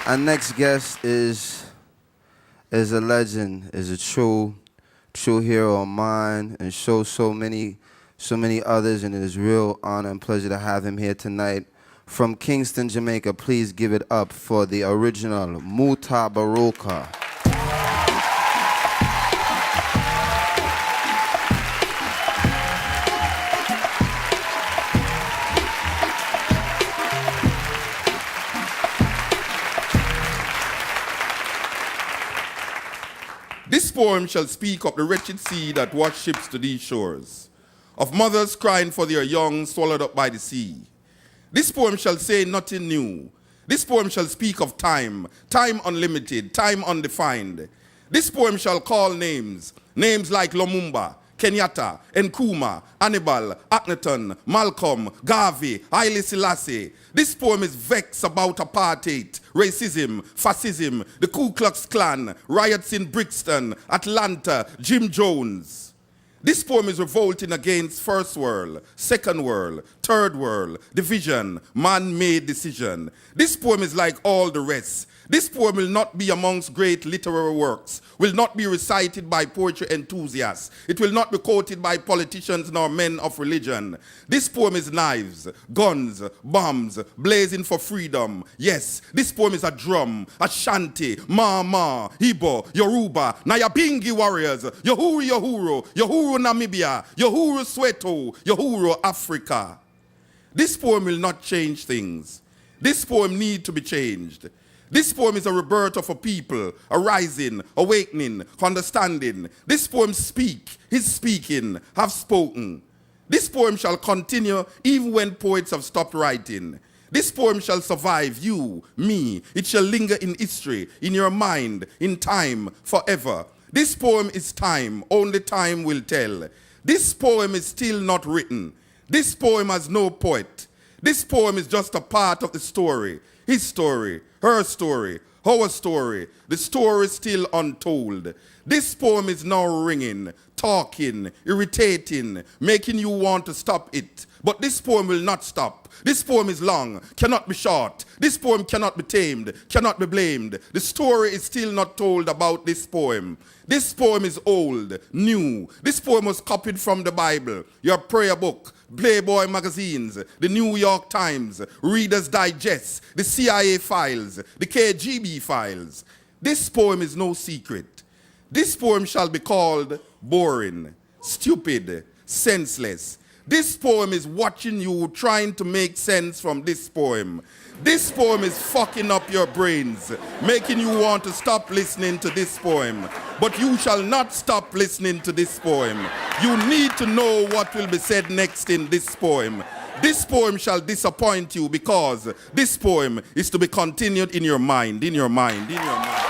Our next guest is a legend, is a true hero of mine, and so many others, and it is real honor and pleasure to have him here tonight. From Kingston, Jamaica, please give it up for the original Mutabaruka. This poem shall speak of the wretched sea that washed ships to these shores, of mothers crying for their young swallowed up by the sea. This poem shall say nothing new. This poem shall speak of time, time unlimited, time undefined. This poem shall call names, names like Lumumba, Kenyatta, Nkrumah, Hannibal, Akhenaton, Malcolm, Garvey, Haile Selassie. This poem is vexed about apartheid, racism, fascism, the Ku Klux Klan, riots in Brixton, Atlanta, Jim Jones. This poem is revolting against first world, second world, third world, division, man-made decision. This poem is like all the rest. This poem will not be amongst great literary works, will not be recited by poetry enthusiasts. It will not be quoted by politicians nor men of religion. This poem is knives, guns, bombs, blazing for freedom. Yes, this poem is a drum, Ashanti, Mama, Igbo, Yoruba, Nyabingi warriors, Yohuru Yohuru, Yohuru Namibia, Yohuru Soweto, Yohuru Africa. This poem will not change things. This poem needs to be changed. This poem is a rebirth of a people, a rising, awakening, understanding. This poem speak, is speaking, have spoken. This poem shall continue even when poets have stopped writing. This poem shall survive you, me. It shall linger in history, in your mind, in time, forever. This poem is time, only time will tell. This poem is still not written. This poem has no poet. This poem is just a part of the story. His story, her story, our story. The story is still untold. This poem is now ringing, talking, irritating, making you want to stop it. But this poem will not stop. This poem is long, cannot be short. This poem cannot be tamed, cannot be blamed. The story is still not told about this poem. This poem is old, new. This poem was copied from the Bible, your prayer book, Playboy magazines, the New York Times, Reader's Digest, the CIA files, the KGB files. This poem is no secret. This poem shall be called boring, stupid, senseless. This poem is watching you trying to make sense from this poem. This poem is fucking up your brains, making you want to stop listening to this poem. But you shall not stop listening to this poem. You need to know what will be said next in this poem. This poem shall disappoint you because this poem is to be continued in your mind, in your mind, in your mind.